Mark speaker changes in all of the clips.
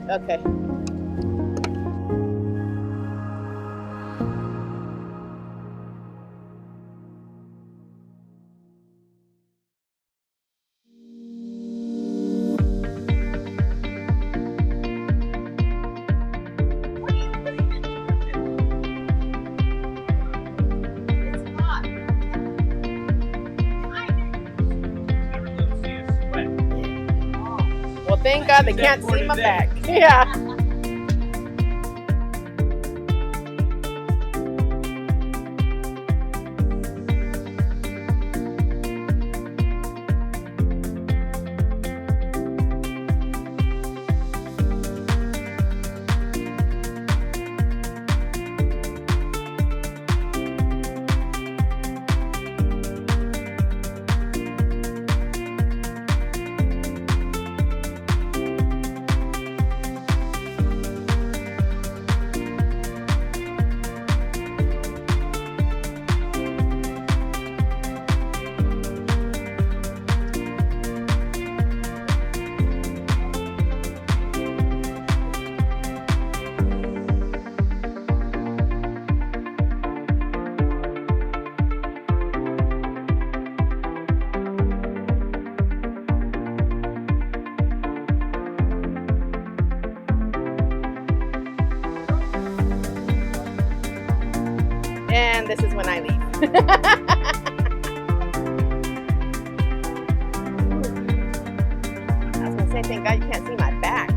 Speaker 1: Okay. Well, thank God they can't see my back. Yeah. And this is when I leave. I was gonna say, thank God you can't see my back.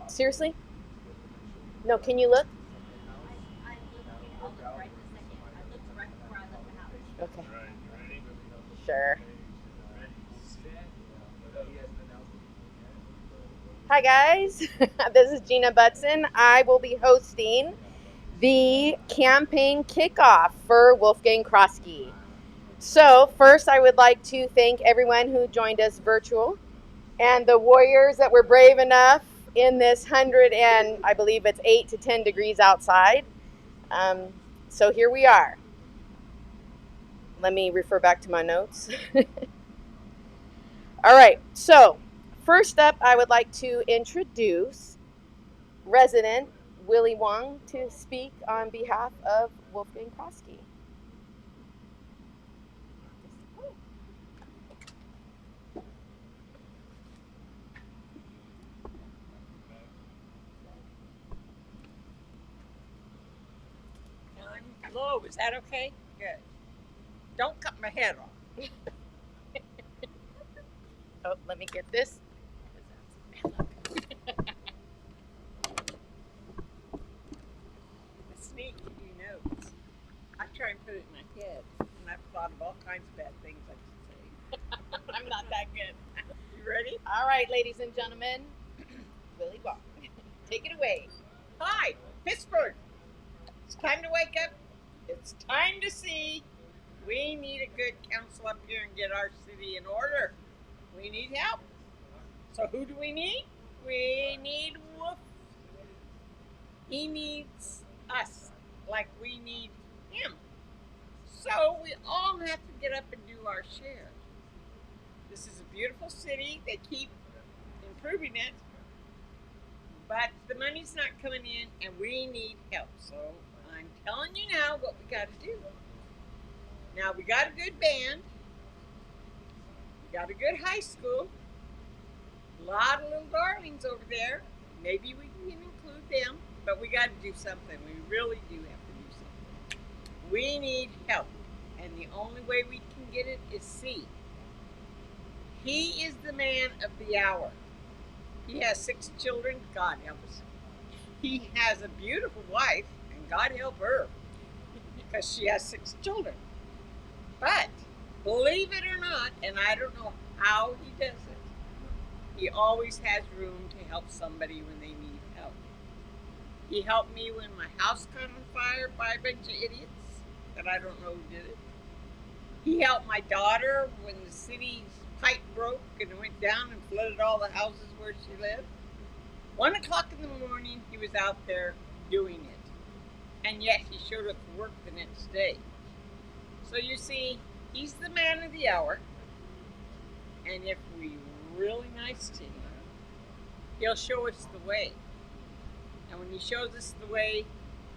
Speaker 1: Seriously? No, can you look? Okay. Sure. Hi guys, this is Gina Butson. I will be hosting the campaign kickoff for Wolfgang Croskey. So first I would like to thank everyone who joined us virtual and the warriors that were brave enough in this 100 and I believe it's 8 to 10 degrees outside. So here we are. Let me refer back to my notes. All right, so first up, I would like to introduce resident Willie Wong to speak on behalf of Wolfgang Croskey.
Speaker 2: I'm low. Is that okay? Good. Don't cut my head off.
Speaker 1: Oh, let me get this.
Speaker 2: Sneaky notes. I try and put it in my head, and I've thought of all kinds of bad things I could say.
Speaker 1: I'm not that good.
Speaker 2: You ready?
Speaker 1: All right, ladies and gentlemen, Willie Wong, take it away.
Speaker 2: Hi, Pittsburg. It's time to wake up. It's time to see. We need a good council up here and get our city in order. We need help. So who do we need? We need Wolf. He needs us like we need him. So we all have to get up and do our share. This is a beautiful city. They keep improving it. But the money's not coming in and we need help. So I'm telling you now what we got to do. Now we got a good band. We got a good high school. A lot of little darlings over there. Maybe we can include them, but we got to do something. We really do have to do something. We need help, and the only way we can get it is C. He is the man of the hour. He has 6 children. God help us. He has a beautiful wife, and God help her, because she has 6 children. But believe it or not, and I don't know how he does it, he always has room to help somebody when they need help. He helped me when my house caught on fire by a bunch of idiots that I don't know who did it. He helped my daughter when the city's pipe broke and it went down and flooded all the houses where she lived. 1 o'clock in the morning, he was out there doing it. And yet he showed up for work the next day. So you see, he's the man of the hour. And if we're really nice to him, he'll show us the way. And when he shows us the way,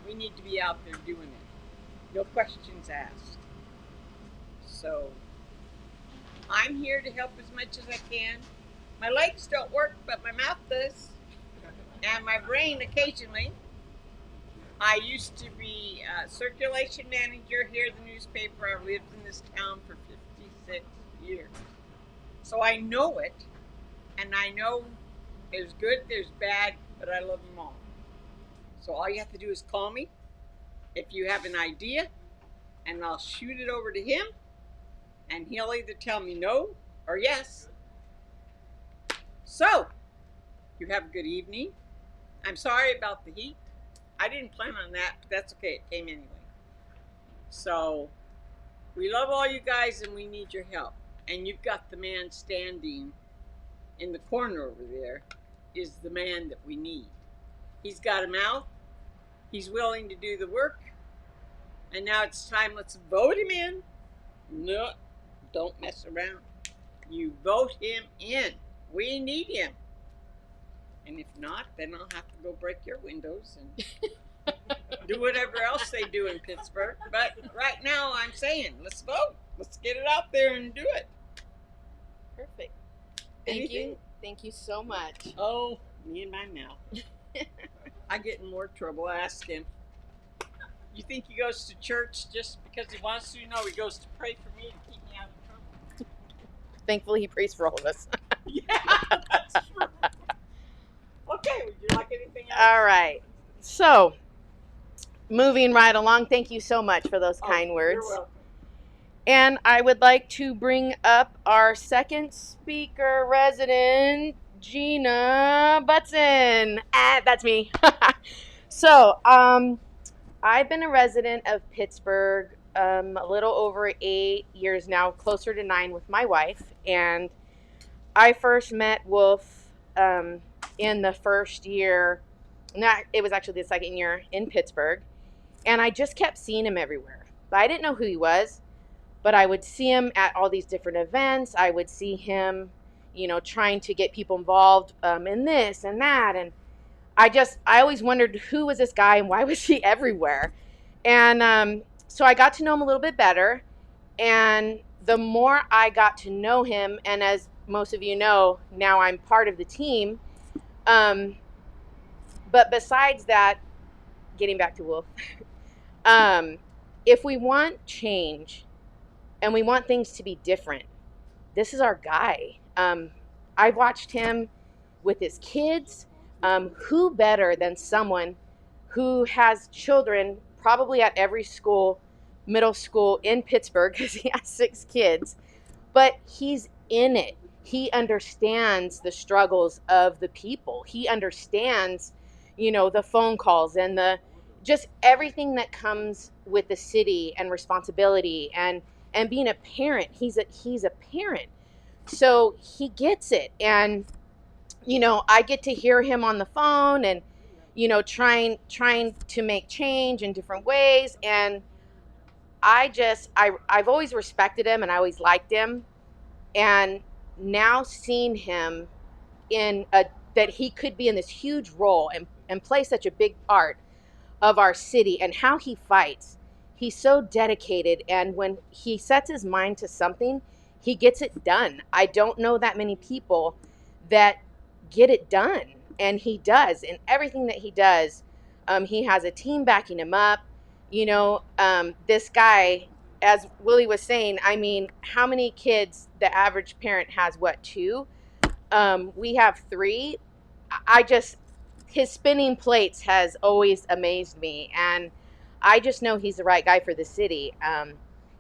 Speaker 2: we need to be out there doing it. No questions asked. So I'm here to help as much as I can. My legs don't work, but my mouth does. And my brain occasionally. I used to be a circulation manager here at the newspaper. I've lived in this town for 56 years. So I know it, and I know there's good, there's bad, but I love them all. So all you have to do is call me if you have an idea, and I'll shoot it over to him, and he'll either tell me no or yes. So, you have a good evening. I'm sorry about the heat. I didn't plan on that, but that's okay. It came anyway. So, we love all you guys, and we need your help. And you've got the man standing in the corner over there is the man that we need. He's got a mouth. He's willing to do the work. And now it's time. Let's vote him in. No, don't mess around. You vote him in. We need him. And if not, then I'll have to go break your windows and do whatever else they do in Pittsburgh. But right now I'm saying, let's vote. Let's get it out there and do it.
Speaker 1: Perfect. Thank you. Thank you so much.
Speaker 2: Oh, me and my mouth. I get in more trouble. Ask him. You think he goes to church just because he wants to? No, he goes to pray for me to keep me out of trouble.
Speaker 1: Thankfully, he prays for all of us.
Speaker 2: Yeah, that's true. Okay, would you like anything else?
Speaker 1: All right. So, moving right along, thank you so much for those kind words.
Speaker 2: You're welcome.
Speaker 1: And I would like to bring up our second speaker resident, Gina Butson. That's me. So, I've been a resident of Pittsburgh a little over 8 years now, closer to 9 with my wife. And I first met Wolf in the first year. It was actually the second year in Pittsburgh. And I just kept seeing him everywhere. But I didn't know who he was. But I would see him at all these different events. I would see him, trying to get people involved in this and that. And I always wondered, who was this guy and why was he everywhere? And so I got to know him a little bit better. And the more I got to know him, and as most of you know, now I'm part of the team. But besides that, getting back to Wolf, if we want change, and we want things to be different, this is our guy. I've watched him with his kids. Who better than someone who has children probably at every school, middle school in Pittsburgh, because he has 6 kids, but he's in it. He understands the struggles of the people. He understands, the phone calls and just everything that comes with the city and responsibility and being a parent. He's a parent, so he gets it. And I get to hear him on the phone and trying to make change in different ways. And I've always respected him and I always liked him. And now seeing him that he could be in this huge role and play such a big part of our city and how he fights. He's so dedicated, and when he sets his mind to something, he gets it done. I don't know that many people that get it done. And he does. And everything that he does, he has a team backing him up. This guy, as Willie was saying, I mean, how many kids the average parent has? What, two? We have three. I just, his spinning plates has always amazed me. And I just know he's the right guy for the city.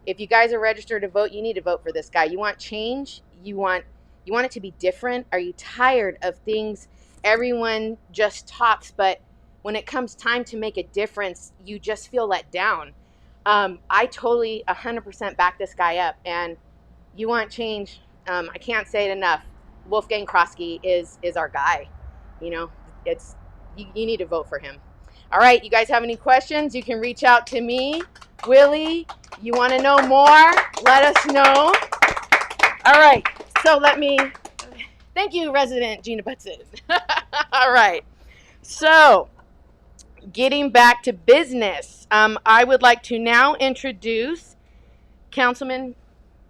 Speaker 1: If you guys are registered to vote, you need to vote for this guy. You want change? You want it to be different? Are you tired of things everyone just talks, but when it comes time to make a difference, you just feel let down? I totally 100% back this guy up. And you want change? I can't say it enough. Wolfgang Croskey is our guy. It's you need to vote for him. All right, you guys have any questions? You can reach out to me, Willie. You want to know more? Let us know. All right, so thank you, resident Gina Butson. All right, so getting back to business, I would like to now introduce Councilman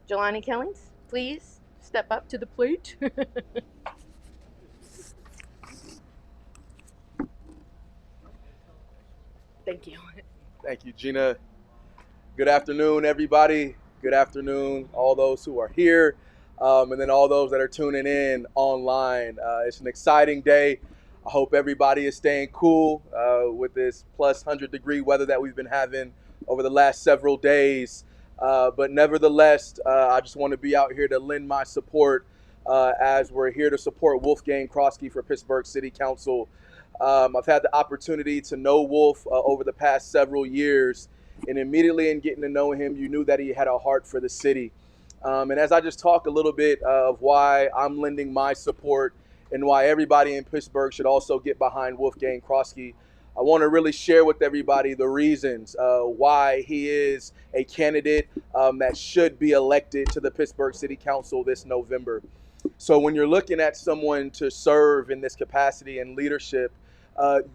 Speaker 1: Jelani Kellings. Please step up to the plate. Thank you.
Speaker 3: Thank you, Gina. Good afternoon, everybody. Good afternoon, all those who are here, and then all those that are tuning in online. It's an exciting day. I hope everybody is staying cool with this plus 100-degree weather that we've been having over the last several days. But nevertheless, I just want to be out here to lend my support as we're here to support Wolfgang Croskey for Pittsburg City Council. I've had the opportunity to know Wolf over the past several years, and immediately in getting to know him, you knew that he had a heart for the city. And as I just talk a little bit of why I'm lending my support and why everybody in Pittsburgh should also get behind Wolfgang Croskey, I want to really share with everybody the reasons why he is a candidate that should be elected to the Pittsburgh City Council this November. So when you're looking at someone to serve in this capacity and leadership,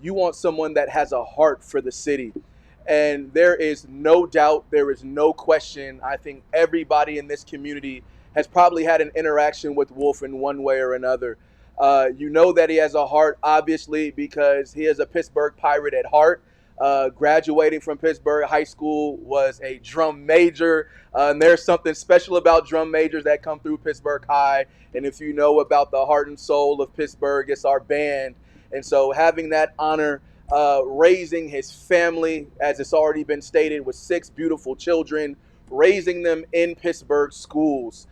Speaker 3: you want someone that has a heart for the city. And there is no doubt, there is no question, I think everybody in this community has probably had an interaction with Wolf in one way or another. You know that he has a heart, obviously, because he is a Pittsburgh Pirate at heart. Graduating from Pittsburgh High School, was a drum major. And there's something special about drum majors that come through Pittsburgh High. And if you know about the heart and soul of Pittsburgh, it's our band. And so having that honor, raising his family, as it's already been stated, with 6 beautiful children, raising them in Pittsburgh schools.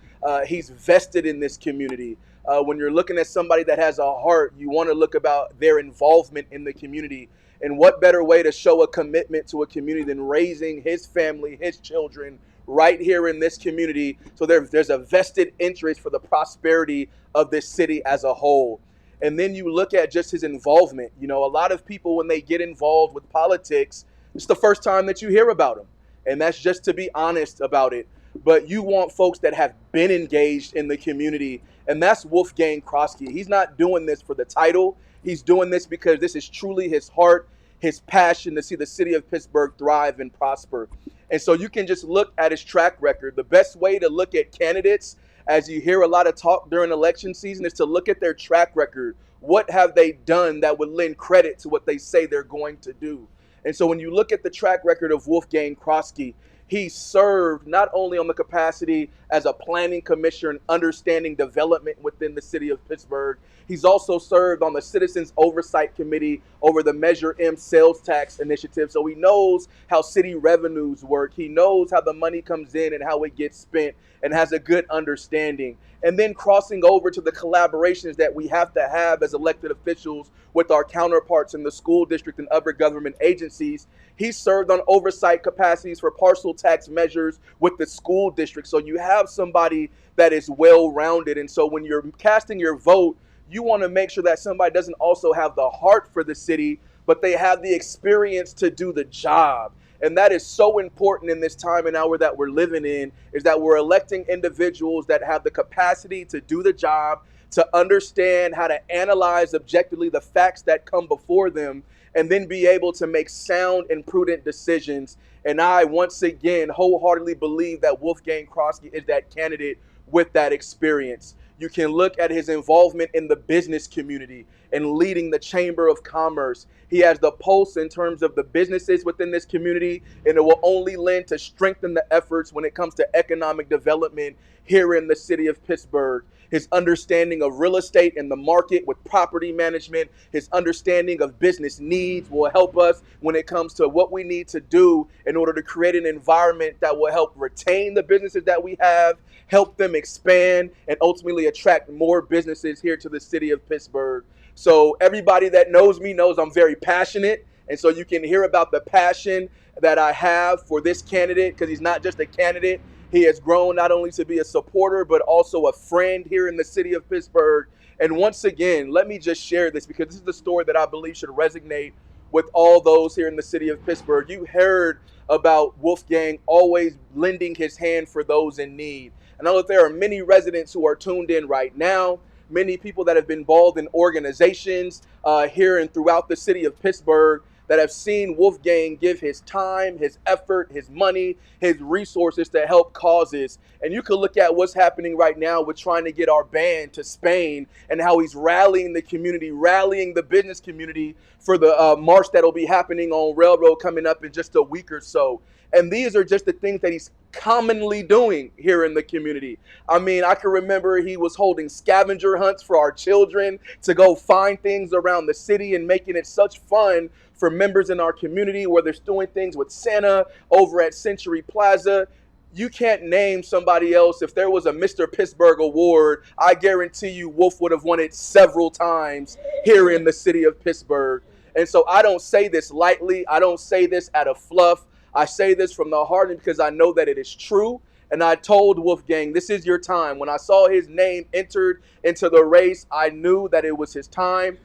Speaker 3: He's vested in this community. When you're looking at somebody that has a heart, you want to look about their involvement in the community. And what better way to show a commitment to a community than raising his family, his children, right here in this community? So there's a vested interest for the prosperity of this city as a whole. And then you look at just his involvement. You know, a lot of people, when they get involved with politics, it's the first time that you hear about them. And that's just to be honest about it. But you want folks that have been engaged in the community. And that's Wolfgang Croskey. He's not doing this for the title. He's doing this because this is truly his heart, his passion to see the city of Pittsburgh thrive and prosper. And so you can just look at his track record. The best way to look at candidates, as you hear a lot of talk during election season, is to look at their track record. What have they done that would lend credit to what they say they're going to do? And so when you look at the track record of Wolfgang Croskey, he served not only on the capacity as a planning commissioner and understanding development within the city of Pittsburgh, he's also served on the Citizens Oversight Committee over the Measure M sales tax initiative. So he knows how city revenues work. He knows how the money comes in and how it gets spent, and has a good understanding. And then crossing over to the collaborations that we have to have as elected officials with our counterparts in the school district and other government agencies. He served on oversight capacities for parcel tax measures with the school district. So you have somebody that is well-rounded. And so when you're casting your vote, you want to make sure that somebody doesn't also have the heart for the city, but they have the experience to do the job. And that is so important in this time and hour that we're living in, is that we're electing individuals that have the capacity to do the job, to understand how to analyze objectively the facts that come before them, and then be able to make sound and prudent decisions. And I, once again, wholeheartedly believe that Wolfgang Croskey is that candidate with that experience. You can look at his involvement in the business community and leading the Chamber of Commerce. He has the pulse in terms of the businesses within this community, and it will only lend to strengthen the efforts when it comes to economic development here in the city of Pittsburg. His understanding of real estate and the market with property management, his understanding of business needs will help us when it comes to what we need to do in order to create an environment that will help retain the businesses that we have, help them expand, and ultimately attract more businesses here to the city of Pittsburg. So everybody that knows me knows I'm very passionate. And so you can hear about the passion that I have for this candidate, because he's not just a candidate. He has grown not only to be a supporter, but also a friend here in the city of Pittsburg. And once again, let me just share this, because this is the story that I believe should resonate with all those here in the city of Pittsburg. You heard about Wolfgang always lending his hand for those in need. And I know that there are many residents who are tuned in right now, many people that have been involved in organizations here and throughout the city of Pittsburgh that have seen Wolfgang give his time, his effort, his money, his resources to help causes. And you can look at what's happening right now with trying to get our band to Spain and how he's rallying the community, rallying the business community for the march that'll be happening on Railroad coming up in just a week or so. And these are just the things that he's commonly doing here in the community. I mean, I can remember he was holding scavenger hunts for our children to go find things around the city and making it such fun for members in our community, where they're doing things with Santa over at Century Plaza. You can't name somebody else. If there was a Mr. Pittsburgh award, I guarantee you Wolf would have won it several times here in the city of Pittsburgh. And so I don't say this lightly. I don't say this out of fluff. I say this from the heart because I know that it is true. And I told Wolfgang, this is your time. When I saw his name entered into the race, I knew that it was his time.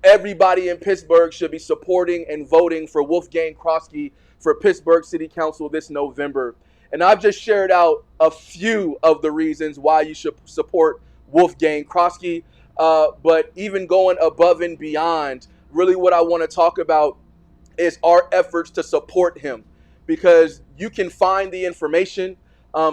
Speaker 3: Everybody in Pittsburgh should be supporting and voting for Wolfgang Croskey for Pittsburgh City Council this November. And I've just shared out a few of the reasons why you should support Wolfgang Croskey. But even going above and beyond, really what I want to talk about is our efforts to support him. Because you can find the information,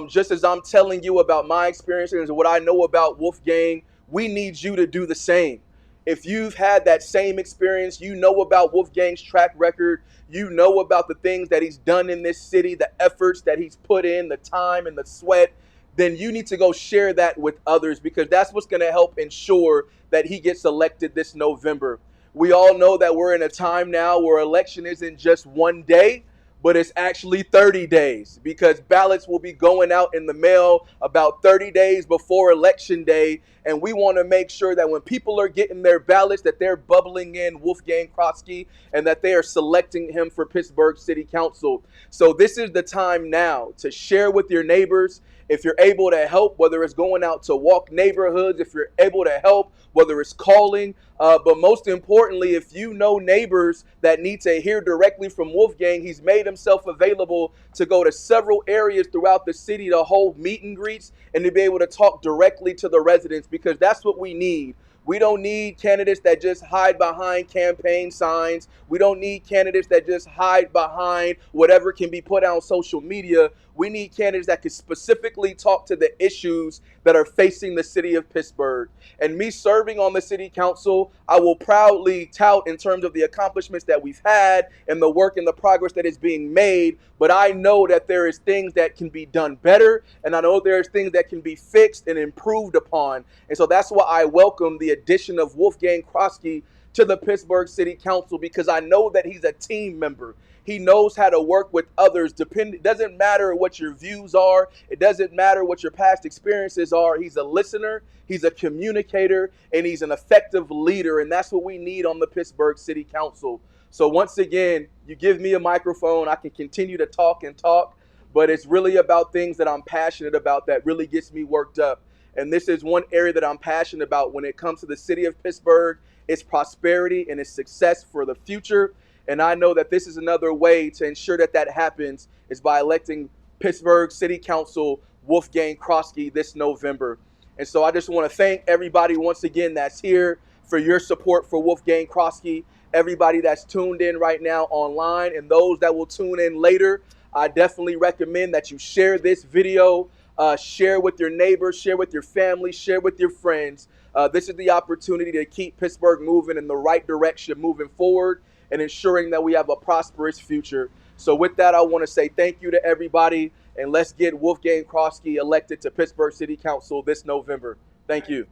Speaker 3: just as I'm telling you about my experiences and what I know about Wolfgang. We need you to do the same. If you've had that same experience, you know about Wolfgang's track record, you know about the things that he's done in this city, the efforts that he's put in, the time and the sweat, then you need to go share that with others, because that's what's going to help ensure that he gets elected this November. We all know that we're in a time now where election isn't just one day, but it's actually 30 days, because ballots will be going out in the mail about 30 days before Election Day. And we want to make sure that when people are getting their ballots, that they're bubbling in Wolfgang Croskey and that they are selecting him for Pittsburgh City Council. So this is the time now to share with your neighbors. If you're able to help, whether it's going out to walk neighborhoods, if you're able to help, whether it's calling, but most importantly, if you know neighbors that need to hear directly from Wolfgang, he's made himself available to go to several areas throughout the city to hold meet and greets and to be able to talk directly to the residents, because that's what we need. We don't need candidates that just hide behind campaign signs. We don't need candidates that just hide behind whatever can be put out on social media. We need candidates that can specifically talk to the issues that are facing the city of Pittsburgh. And me serving on the city council, I will proudly tout in terms of the accomplishments that we've had and the work and the progress that is being made. But I know that there is things that can be done better, and I know there's things that can be fixed and improved upon. And so that's why I welcome the addition of Wolfgang Croskey to the Pittsburgh City Council, because I know that he's a team member. He knows how to work with others. It doesn't matter what your views are. It doesn't matter what your past experiences are. He's a listener, he's a communicator, and he's an effective leader. And that's what we need on the Pittsburgh City Council. So once again, you give me a microphone, I can continue to talk and talk, but it's really about things that I'm passionate about that really gets me worked up. And this is one area that I'm passionate about when it comes to the city of Pittsburgh. It's prosperity and it's success for the future. And I know that this is another way to ensure that that happens is by electing Pittsburgh City Council Wolfgang Croskey this November. And so I just want to thank everybody once again that's here for your support for Wolfgang Croskey, everybody that's tuned in right now online, and those that will tune in later. I definitely recommend that you share this video. Share with your neighbors, share with your family, share with your friends. This is the opportunity to keep Pittsburgh moving in the right direction, moving forward, and ensuring that we have a prosperous future. So, with that, I want to say thank you to everybody, and let's get Wolfgang Croskey elected to Pittsburgh City Council this November. Thank you.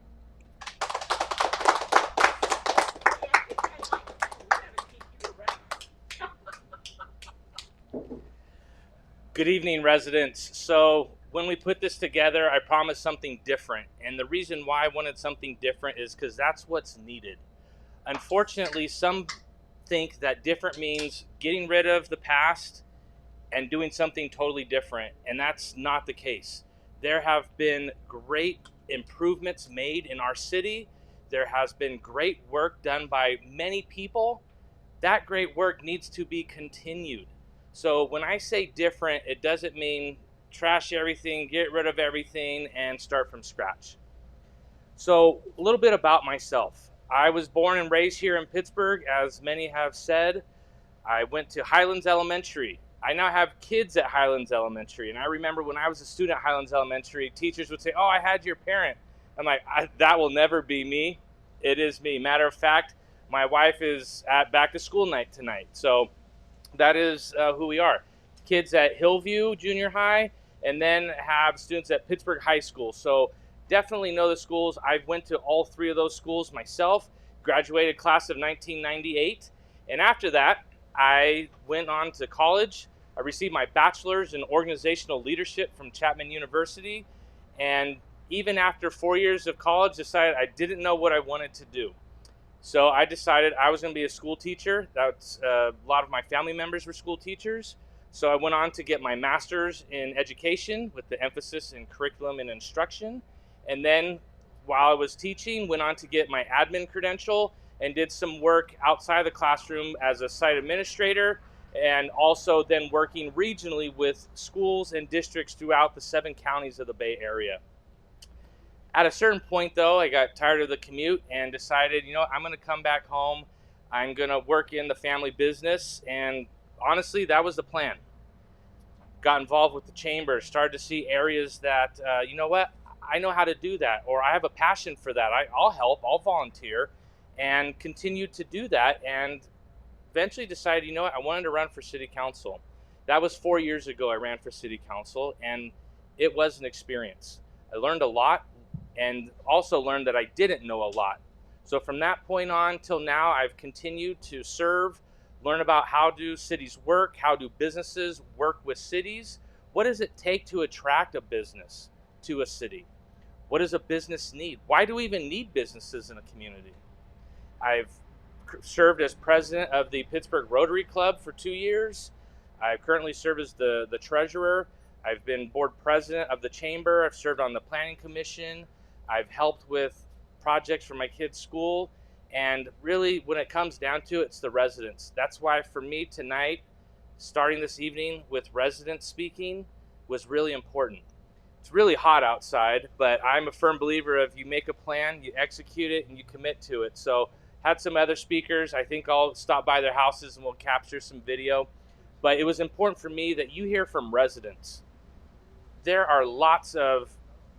Speaker 4: Good evening, residents. So when we put this together, I promised something different. And the reason why I wanted something different is because that's what's needed. Unfortunately, some think that different means getting rid of the past and doing something totally different. And that's not the case. There have been great improvements made in our city. There has been great work done by many people. That great work needs to be continued. So when I say different, it doesn't mean trash everything, get rid of everything, and start from scratch. So a little bit about myself. I was born and raised here in Pittsburgh, as many have said. I went to Highlands Elementary. I now have kids at Highlands Elementary, and I remember when I was a student at Highlands Elementary, teachers would say, "Oh, I had your parent." I'm like, that will never be me. It is me. Matter of fact, my wife is at back to school night tonight. So that is who we are. Kids at Hillview Junior High, and then have students at Pittsburgh High School. So definitely know the schools. I went to all three of those schools myself, graduated class of 1998. And after that, I went on to college. I received my bachelor's in organizational leadership from Chapman University. And even after 4 years of college, decided I didn't know what I wanted to do. So I decided I was going to be a school teacher. That's a lot of my family members were school teachers. So I went on to get my master's in education with the emphasis in curriculum and instruction. And then while I was teaching, went on to get my admin credential and did some work outside the classroom as a site administrator, and also then working regionally with schools and districts throughout the 7 counties of the Bay Area. At a certain point, though, I got tired of the commute and decided, I'm going to come back home. I'm going to work in the family business. And honestly, that was the plan. Got involved with the chamber, started to see areas that, I know how to do that, or I have a passion for that. I'll help, I'll volunteer, and continued to do that. And eventually decided, I wanted to run for city council. That was 4 years ago I ran for city council, and it was an experience. I learned a lot, and also learned that I didn't know a lot. So from that point on till now, I've continued to serve, learn about how do cities work, how do businesses work with cities, what does it take to attract a business to a city, what does a business need, why do we even need businesses in a community. I've served as president of the Pittsburgh Rotary Club for 2 years. I currently serve as the treasurer. I've been board president of the chamber. I've served on the planning commission. I've helped with projects for my kids' school. And really, when it comes down to it, it's the residents. That's why for me tonight, starting this evening with residents speaking was really important. It's really hot outside, but I'm a firm believer of you make a plan, you execute it, and you commit to it. So had some other speakers. I think I'll stop by their houses and we'll capture some video. But it was important for me that you hear from residents. There are lots of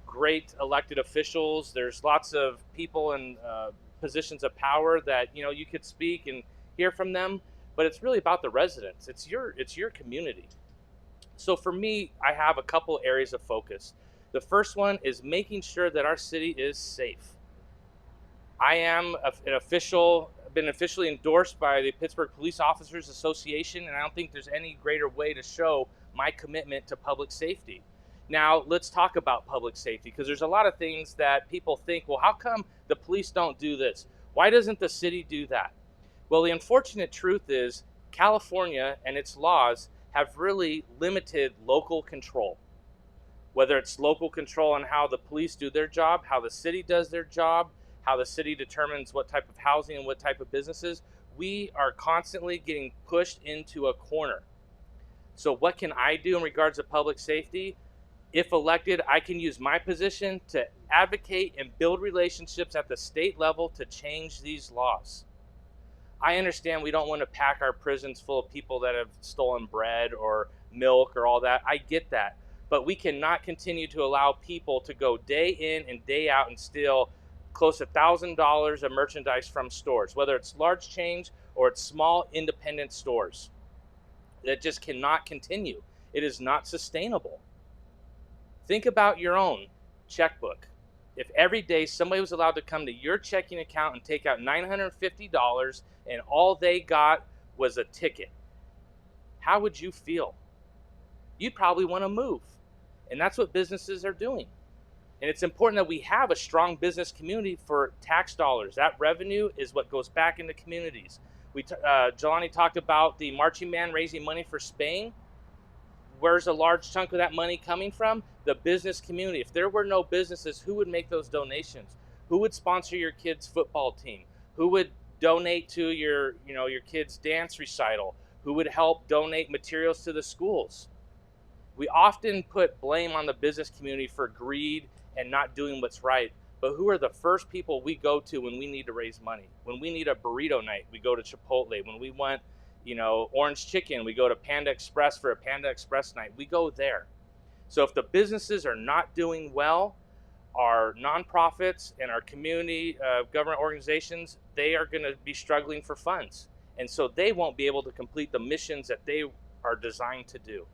Speaker 4: great elected officials. There's lots of people in positions of power that you could speak and hear from them, but it's really about the residents. It's your community. So for me, I have a couple areas of focus. The first one is making sure that our city is safe. I am an official, been officially endorsed by the Pittsburgh Police Officers Association, and I don't think there's any greater way to show my commitment to public safety. Now, let's talk about public safety, because there's a lot of things that people think, well, how come the police don't do this? Why doesn't the city do that? Well, the unfortunate truth is California and its laws have really limited local control. Whether it's local control on how the police do their job, how the city does their job, how the city determines what type of housing and what type of businesses, we are constantly getting pushed into a corner. So what can I do in regards to public safety? If elected, I can use my position to advocate and build relationships at the state level to change these laws. I understand we don't want to pack our prisons full of people that have stolen bread or milk or all that. I get that. But we cannot continue to allow people to go day in and day out and steal close to $1,000 of merchandise from stores, whether it's large chains or it's small independent stores. That just cannot continue. It is not sustainable. Think about your own checkbook. If every day somebody was allowed to come to your checking account and take out $950 and all they got was a ticket, how would you feel? You'd probably want to move. And that's what businesses are doing. And it's important that we have a strong business community for tax dollars. That revenue is what goes back into communities. Jelani talked about the marching band raising money for Spain. Where's a large chunk of that money coming from? The business community. If there were no businesses, who would make those donations? Who would sponsor your kids' football team? Who would donate to your kids' dance recital? Who would help donate materials to the schools? We often put blame on the business community for greed and not doing what's right. But who are the first people we go to when we need to raise money? When we need a burrito night, we go to Chipotle. When we want, orange chicken, we go to Panda Express for a Panda Express night. We go there. So if the businesses are not doing well, our nonprofits and our community government organizations, they are going to be struggling for funds. And so they won't be able to complete the missions that they are designed to do.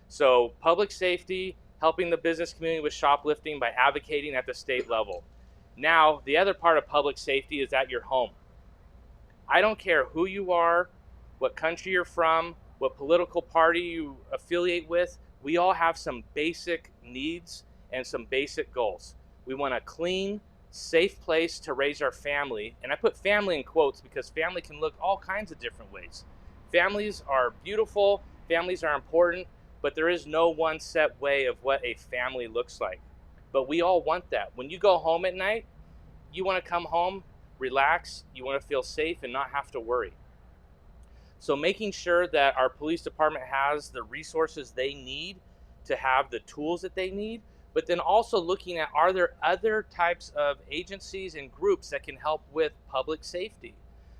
Speaker 4: So public safety, helping the business community with shoplifting by advocating at the state level. Now, the other part of public safety is at your home. I don't care who you are, what country you're from, what political party you affiliate with. We all have some basic needs and some basic goals. We want a clean, safe place to raise our family. And I put family in quotes because family can look all kinds of different ways. Families are beautiful, families are important, but there is no one set way of what a family looks like. But we all want that. When you go home at night, you want to come home, relax, you want to feel safe and not have to worry. So making sure that our police department has the resources they need to have the tools that they need, but then also looking at, are there other types of agencies and groups that can help with public safety?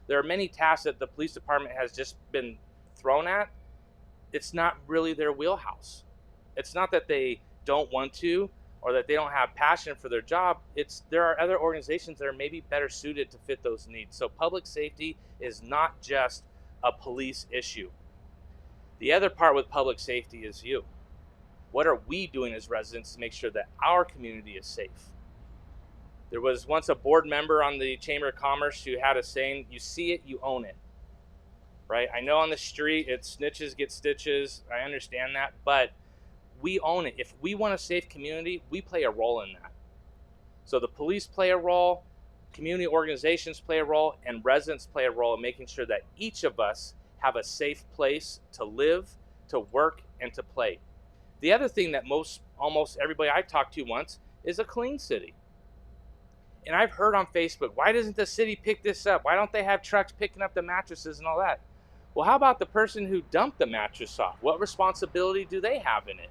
Speaker 4: There are many tasks that the police department has just been thrown at. It's not really their wheelhouse. It's not that they don't want to or that they don't have passion for their job. There are other organizations that are maybe better suited to fit those needs. So public safety is not just a police issue. The other part with public safety is you. What are we doing as residents to make sure that our community is safe? There was once a board member on the Chamber of Commerce who had a saying, you see it, you own it. Right? I know on the street, it's snitches get stitches. I understand that, but we own it. If we want a safe community, we play a role in that. So the police play a role, community organizations play a role, and residents play a role in making sure that each of us have a safe place to live, to work, and to play. The other thing that almost everybody I talked to wants is a clean city. And I've heard on Facebook, why doesn't the city pick this up? Why don't they have trucks picking up the mattresses and all that? Well, how about the person who dumped the mattress off? What responsibility do they have in it?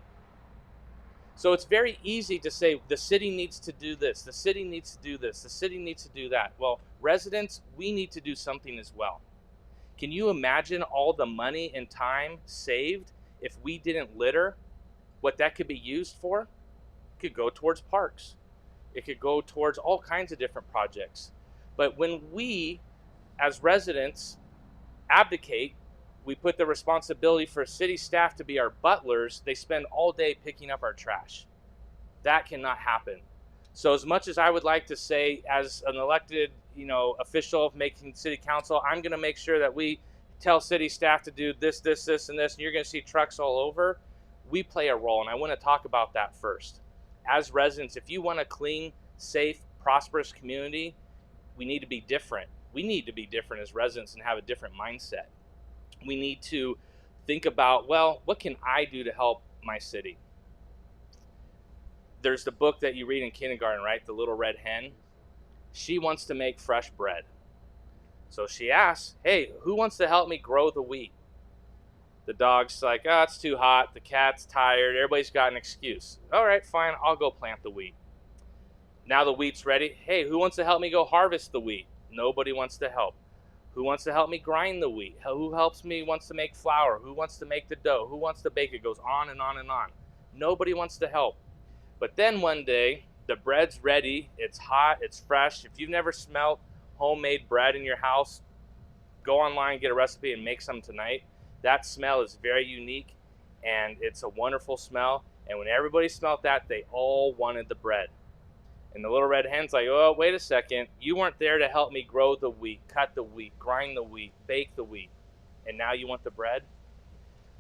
Speaker 4: So it's very easy to say the city needs to do this, the city needs to do this, the city needs to do that. Well, residents, we need to do something as well. Can you imagine all the money and time saved if we didn't litter? What that could be used for? It could go towards parks. It could go towards all kinds of different projects. But when we, as residents, abdicate, we put the responsibility for city staff to be our butlers, they spend all day picking up our trash. That cannot happen. So as much as I would like to say, as an elected, official of making city council, I'm going to make sure that we tell city staff to do this, this, this, and this, and you're going to see trucks all over, we play a role, and I want to talk about that first. As residents, if you want a clean, safe, prosperous community, we need to be different. We need to be different as residents and have a different mindset. We need to think about, well, what can I do to help my city? There's the book that you read in kindergarten, right? The Little Red Hen. She wants to make fresh bread. So she asks, hey, who wants to help me grow the wheat? The dog's like, oh, it's too hot. The cat's tired. Everybody's got an excuse. All right, fine. I'll go plant the wheat. Now the wheat's ready. Hey, who wants to help me go harvest the wheat? Nobody wants to help. Who wants to help me grind the wheat? Who wants to make flour? Who wants to make the dough? Who wants to bake it? It goes on and on and on. Nobody wants to help. But then one day, the bread's ready, it's hot, it's fresh. If you've never smelled homemade bread in your house, go online, get a recipe, and make some tonight. That smell is very unique, and it's a wonderful smell. And when everybody smelled that, they all wanted the bread. And the little red hen's like, oh, wait a second. You weren't there to help me grow the wheat, cut the wheat, grind the wheat, bake the wheat. And now you want the bread?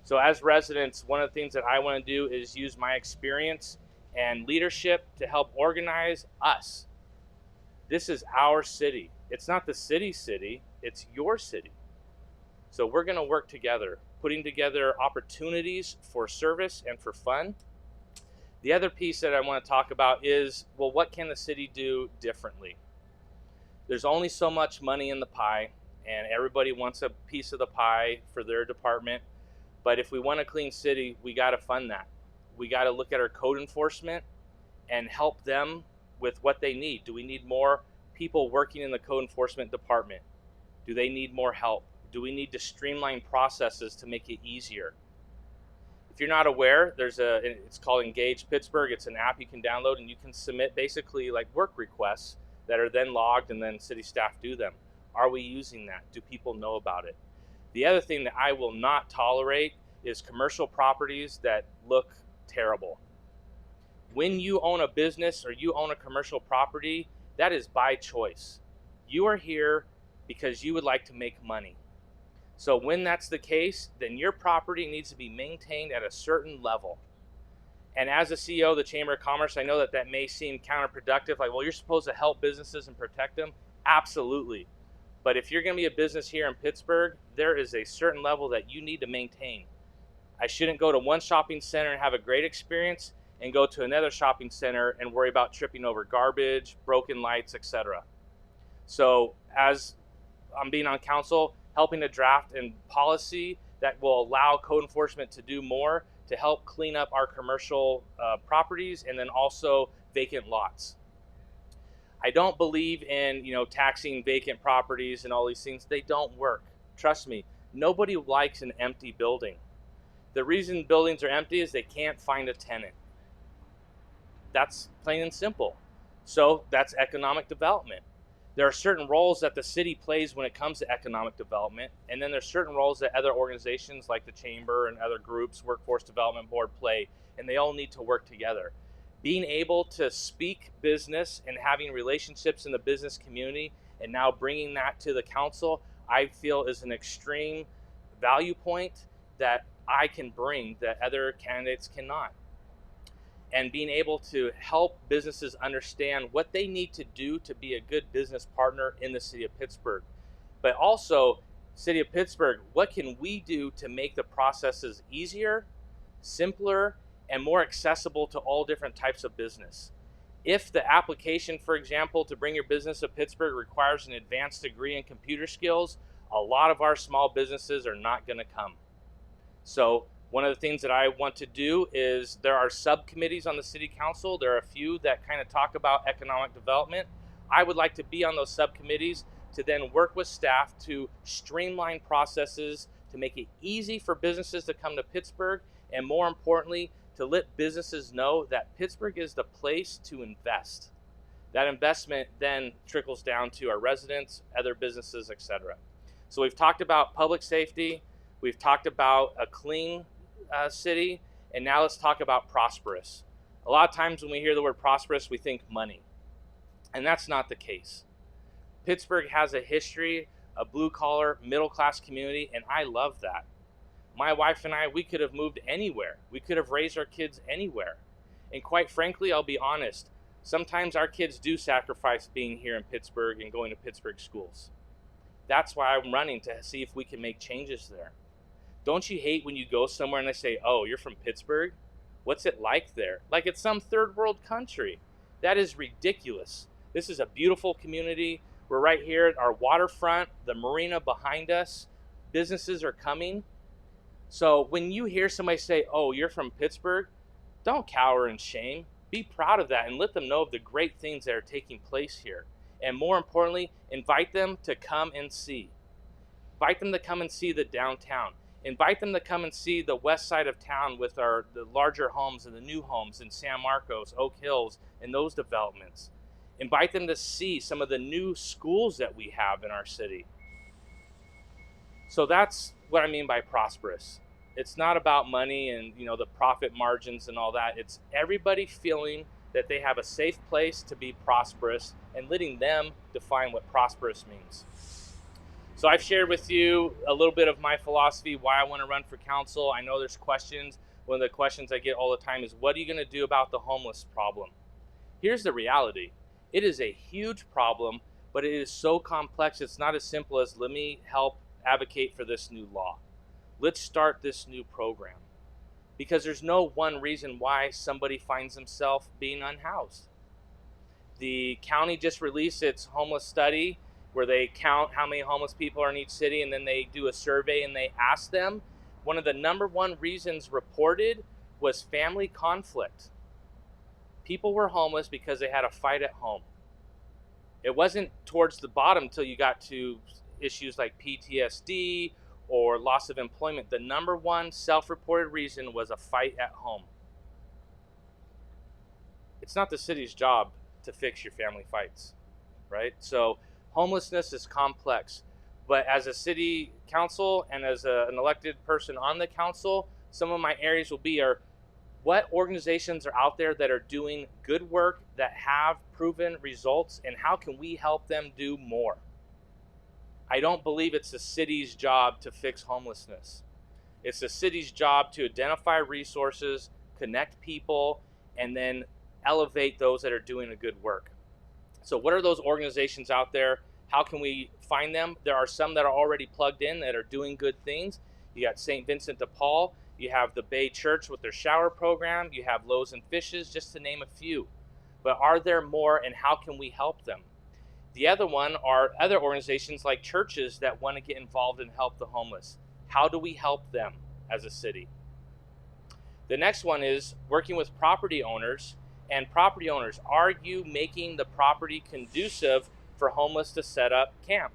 Speaker 4: So as residents, one of the things that I want to do is use my experience and leadership to help organize us. This is our city. It's not the city's city, it's your city. So we're going to work together, putting together opportunities for service and for fun. The other piece that I want to talk about is, well, what can the city do differently? There's only so much money in the pie, and everybody wants a piece of the pie for their department. But if we want a clean city, we got to fund that. We got to look at our code enforcement and help them with what they need. Do we need more people working in the code enforcement department? Do they need more help? Do we need to streamline processes to make it easier? If you're not aware, it's called Engage Pittsburgh. It's an app you can download, and you can submit basically like work requests that are then logged, and then city staff do them. Are we using that? Do people know about it? The other thing that I will not tolerate is commercial properties that look terrible. When you own a business or you own a commercial property, that is by choice. You are here because you would like to make money. So when that's the case, then your property needs to be maintained at a certain level. And as a CEO of the Chamber of Commerce, I know that may seem counterproductive, like, well, you're supposed to help businesses and protect them. Absolutely. But if you're going to be a business here in Pittsburgh, there is a certain level that you need to maintain. I shouldn't go to one shopping center and have a great experience and go to another shopping center and worry about tripping over garbage, broken lights, etc. So as I'm being on council, helping to draft and policy that will allow code enforcement to do more to help clean up our commercial properties and then also vacant lots. I don't believe in taxing vacant properties and all these things. They don't work. Trust me, nobody likes an empty building. The reason buildings are empty is they can't find a tenant. That's plain and simple. So that's economic development. There are certain roles that the city plays when it comes to economic development, and then there's certain roles that other organizations like the Chamber and other groups, Workforce Development Board, play, and they all need to work together. Being able to speak business and having relationships in the business community and now bringing that to the council, I feel is an extreme value point that I can bring that other candidates cannot. And being able to help businesses understand what they need to do to be a good business partner in the city of Pittsburgh. But also, city of Pittsburgh, what can we do to make the processes easier, simpler, and more accessible to all different types of business? If the application, for example, to bring your business to Pittsburgh requires an advanced degree in computer skills, a lot of our small businesses are not going to come. So one of the things that I want to do is there are subcommittees on the city council. There are a few that kind of talk about economic development. I would like to be on those subcommittees to then work with staff to streamline processes, to make it easy for businesses to come to Pittsburgh, and more importantly, to let businesses know that Pittsburgh is the place to invest. That investment then trickles down to our residents, other businesses, etc. So we've talked about public safety, we've talked about a clean city, and now let's talk about prosperous. A lot of times when we hear the word prosperous, we think money, and that's not the case. Pittsburgh has a history, a blue-collar, middle-class community, and I love that. My wife and I, we could have moved anywhere. We could have raised our kids anywhere. And quite frankly, I'll be honest, sometimes our kids do sacrifice being here in Pittsburgh and going to Pittsburgh schools. That's why I'm running to see if we can make changes there. Don't you hate when you go somewhere and they say, oh, you're from Pittsburgh? What's it like there? Like it's some third world country. That is ridiculous. This is a beautiful community. We're right here at our waterfront, the marina behind us. Businesses are coming. So when you hear somebody say, oh, you're from Pittsburgh, don't cower in shame. Be proud of that and let them know of the great things that are taking place here. And more importantly, invite them to come and see. Invite them to come and see the downtown. Invite them to come and see the west side of town with the larger homes and the new homes in San Marcos, Oak Hills, and those developments. Invite them to see some of the new schools that we have in our city. So that's what I mean by prosperous. It's not about money and the profit margins and all that. It's everybody feeling that they have a safe place to be prosperous and letting them define what prosperous means. So I've shared with you a little bit of my philosophy, why I want to run for council. I know there's questions. One of the questions I get all the time is, what are you going to do about the homeless problem? Here's the reality. It is a huge problem, but it is so complex. It's not as simple as, let me help advocate for this new law. Let's start this new program. Because there's no one reason why somebody finds themselves being unhoused. The county just released its homeless study, where they count how many homeless people are in each city, and then they do a survey and they ask them. One of the number one reasons reported was family conflict. People were homeless because they had a fight at home. It wasn't towards the bottom until you got to issues like PTSD or loss of employment. The number one self-reported reason was a fight at home. It's not the city's job to fix your family fights, right? So homelessness is complex, but as a city council and as an elected person on the council, some of my areas will be what organizations are out there that are doing good work, that have proven results, and how can we help them do more? I don't believe it's the city's job to fix homelessness. It's the city's job to identify resources, connect people, and then elevate those that are doing a good work. So what are those organizations out there? How can we find them? There are some that are already plugged in that are doing good things. You got St. Vincent de Paul. You have the Bay Church with their shower program. You have Loaves and Fishes, just to name a few. But are there more, and how can we help them? The other one are other organizations like churches that want to get involved and help the homeless. How do we help them as a city? The next one is working with property owners. And property owners, are you making the property conducive for homeless to set up camp?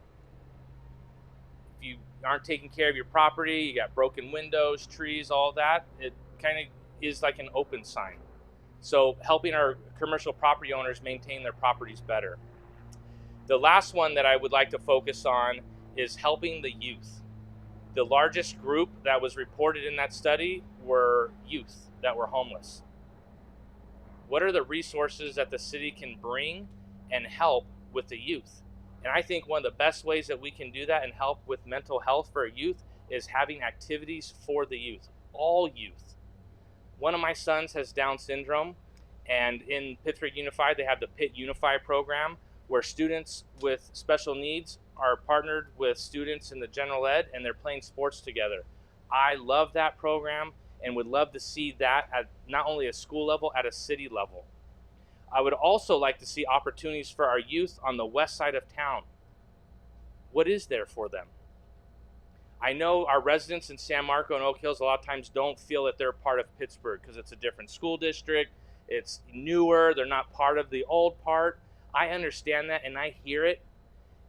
Speaker 4: If you aren't taking care of your property, you got broken windows, trees, all that, it kind of is like an open sign. So helping our commercial property owners maintain their properties better. The last one that I would like to focus on is helping the youth. The largest group that was reported in that study were youth that were homeless. What are the resources that the city can bring and help with the youth? And I think one of the best ways that we can do that and help with mental health for our youth is having activities for the youth, all youth. One of my sons has Down syndrome, and in Pittsburg Unified, they have the Pitt Unify program, where students with special needs are partnered with students in the general ed, and they're playing sports together. I love that program and would love to see that at not only a school level, at a city level. I would also like to see opportunities for our youth on the west side of town. What is there for them? I know our residents in San Marco and Oak Hills a lot of times don't feel that they're part of Pittsburg because it's a different school district, it's newer, they're not part of the old part. I understand that and I hear it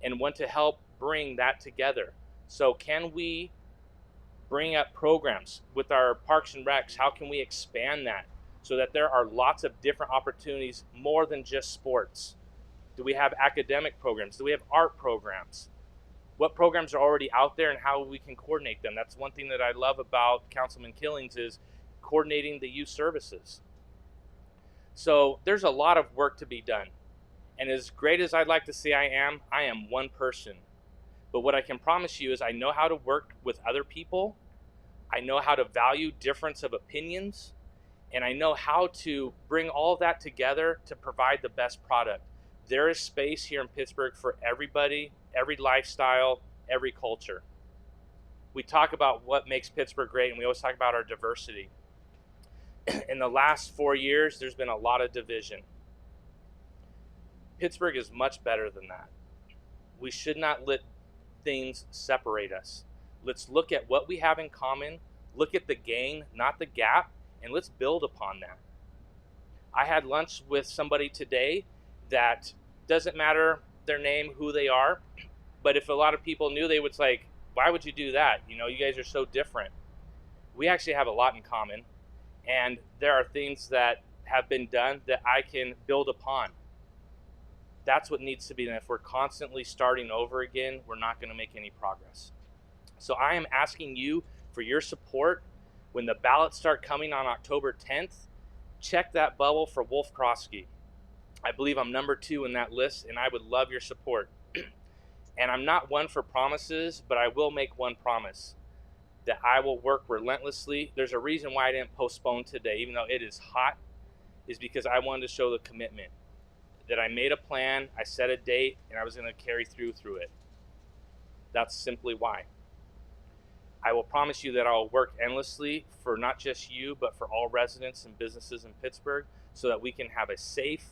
Speaker 4: and want to help bring that together. So can we bring up programs with our parks and recs? How can we expand that so that there are lots of different opportunities, more than just sports? Do we have academic programs? Do we have art programs? What programs are already out there and how we can coordinate them? That's one thing that I love about Councilman Killings is coordinating the youth services. So there's a lot of work to be done. And as great as I'd like to say I am one person. But what I can promise you is I know how to work with other people. I know how to value difference of opinions. And I know how to bring all of that together to provide the best product. There is space here in Pittsburg for everybody, every lifestyle, every culture. We talk about what makes Pittsburgh great, and we always talk about our diversity. In the last 4 years, there's been a lot of division. Pittsburgh is much better than that. We should not let things separate us. Let's look at what we have in common, look at the gain, not the gap, and let's build upon that. I had lunch with somebody today that doesn't matter their name, who they are, but if a lot of people knew, they would like, Why would you do that? You know, you guys are so different. We actually have a lot in common, and there are things that have been done that I can build upon. That's what needs to be done. If we're constantly starting over again, we're not going to make any progress. So I am asking you for your support. When the ballots start coming on October 10th, check that bubble for Wolf Croskey. I believe I'm number 2 in that list, and I would love your support. And I'm not one for promises, but I will make one promise, that I will work relentlessly. There's a reason why I didn't postpone today, even though it is hot, is because I wanted to show the commitment, that I made a plan, I set a date, and I was going to carry through it. That's simply why. I will promise you that I'll work endlessly for not just you, but for all residents and businesses in Pittsburgh, so that we can have a safe,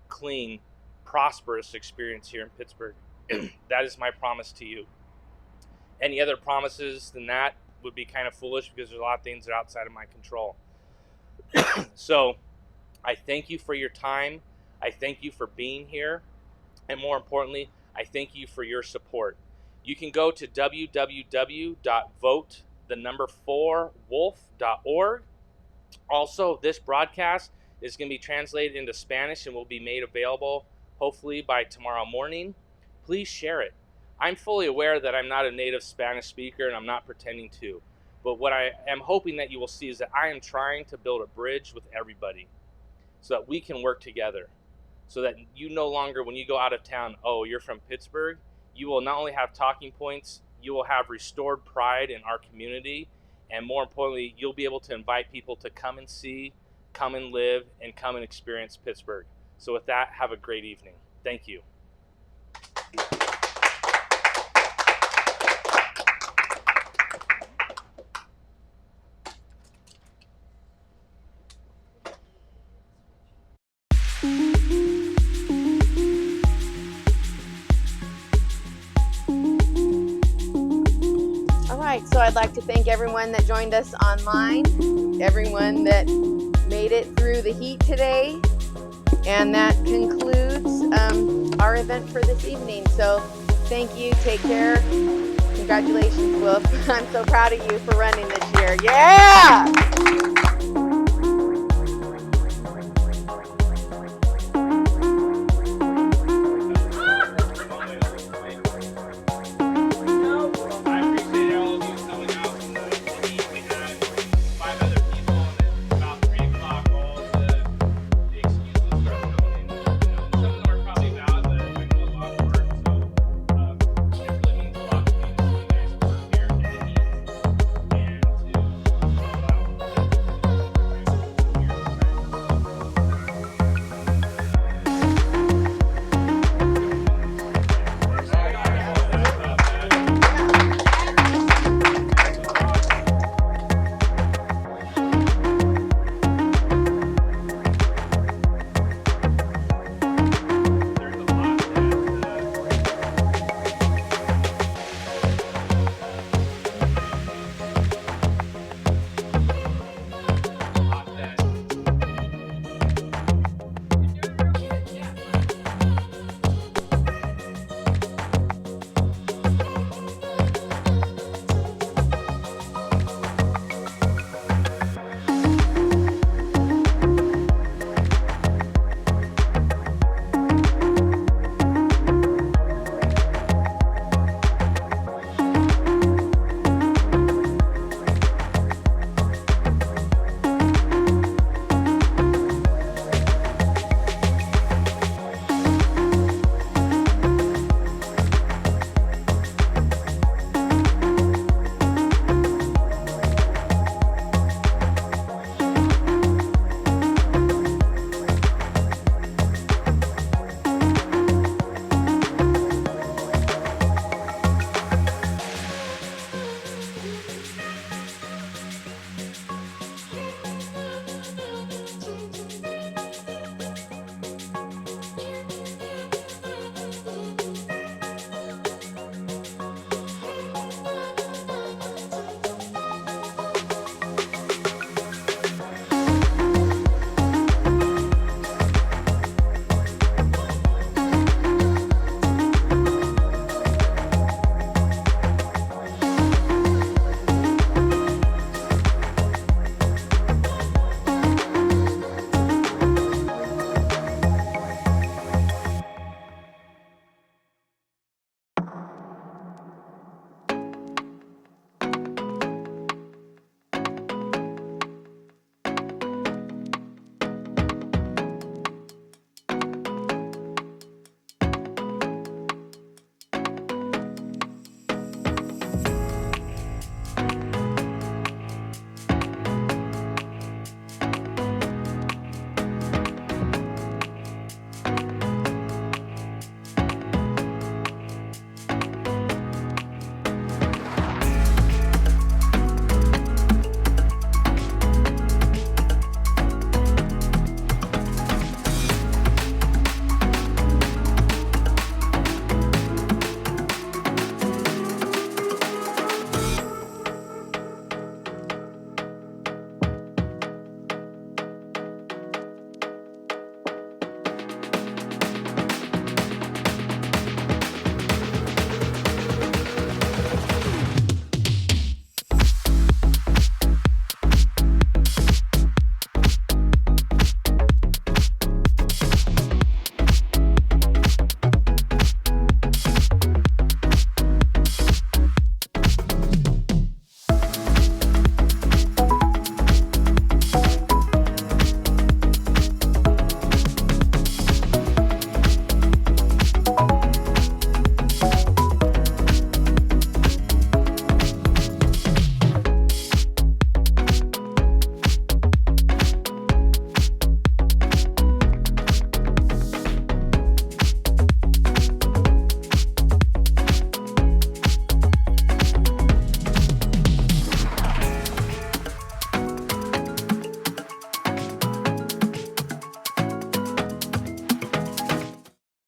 Speaker 4: clean, prosperous experience here in Pittsburgh. That is my promise to you. Any other promises than that would be kind of foolish, because there's a lot of things that are outside of my control. So I thank you for your time. I thank you for being here. And more importantly, I thank you for your support. You can go to www.vote4wolf.org. Also, this broadcast is going to be translated into Spanish and will be made available hopefully by tomorrow morning. Please share it. I'm fully aware that I'm not a native Spanish speaker, and I'm not pretending to. But what I am hoping that you will see is that I am trying to build a bridge with everybody so that we can work together. So that you no longer, when you go out of town, oh, you're from Pittsburgh, you will not only have talking points, you will have restored pride in our community, and more importantly, you'll be able to invite people to come and see, come and live, and come and experience Pittsburgh. So with that, have a great evening. Thank you.
Speaker 1: So I'd like to thank everyone that joined us online, everyone that made it through the heat today, and that concludes our event for this evening. So thank you, take care, congratulations, Wolf. I'm so proud of you for running this year. Yeah!